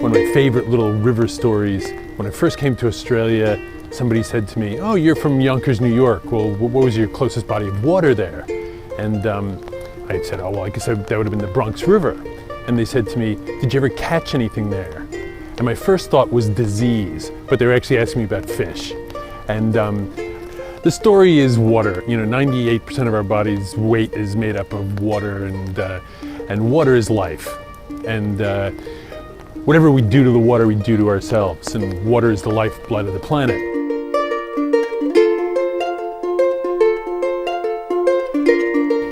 one of my favorite little river stories. When I first came to Australia, somebody said to me, "Oh, you're from Yonkers, New York. Well, what was your closest body of water there?" And I said, "Oh, well, I guess that would have been the Bronx River." And they said to me, "Did you ever catch anything there?" And my first thought was disease, but they were actually asking me about fish. And the story is water. 98% of our body's weight is made up of water, and water is life. And whatever we do to the water, we do to ourselves. And water is the lifeblood of the planet.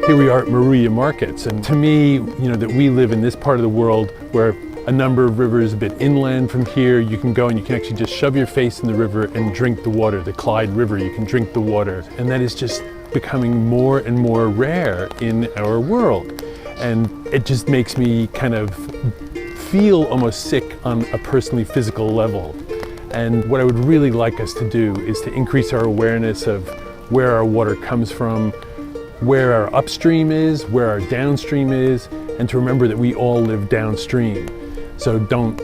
Here we are at Maruya Markets, and to me, that we live in this part of the world where a number of rivers a bit inland from here, you can go and you can actually just shove your face in the river and drink the water. The Clyde River, you can drink the water. And that is just becoming more and more rare in our world. And it just makes me kind of feel almost sick on a personally physical level. And what I would really like us to do is to increase our awareness of where our water comes from, where our upstream is, where our downstream is, and to remember that we all live downstream. So don't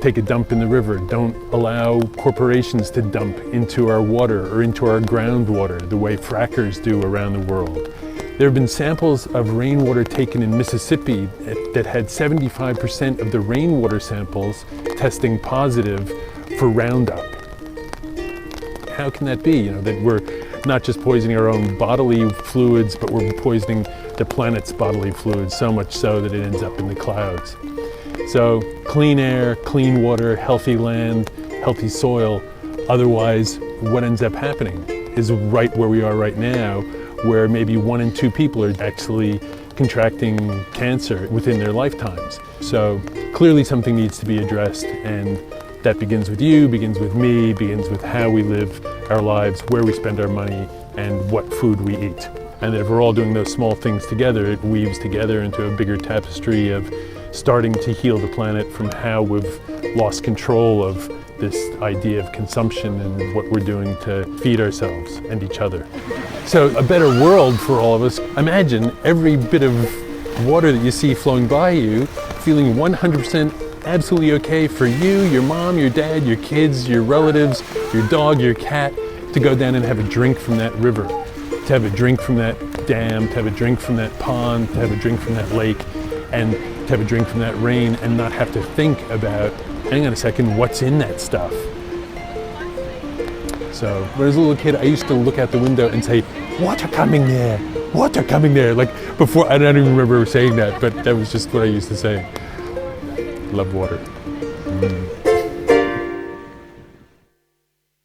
take a dump in the river. Don't allow corporations to dump into our water or into our groundwater the way frackers do around the world. There have been samples of rainwater taken in Mississippi that had 75% of the rainwater samples testing positive for Roundup. How can that be? That we're not just poisoning our own bodily fluids, but we're poisoning the planet's bodily fluids, so much so that it ends up in the clouds. So clean air, clean water, healthy land, healthy soil. Otherwise, what ends up happening is right where we are right now, where maybe 1 in 2 people are actually contracting cancer within their lifetimes. So clearly something needs to be addressed, and that begins with you, begins with me, begins with how we live our lives, where we spend our money, and what food we eat. And that if we're all doing those small things together, it weaves together into a bigger tapestry of starting to heal the planet from how we've lost control of this idea of consumption and what we're doing to feed ourselves and each other. So a better world for all of us. Imagine every bit of water that you see flowing by you, feeling 100% absolutely okay for you, your mom, your dad, your kids, your relatives, your dog, your cat, to go down and have a drink from that river, to have a drink from that dam, to have a drink from that pond, to have a drink from that lake, and to have a drink from that rain and not have to think about, hang on a second, what's in that stuff? So when I was a little kid, I used to look out the window and say, "Water coming there, water coming there." Like before, I don't even remember saying that, but that was just what I used to say. Love water.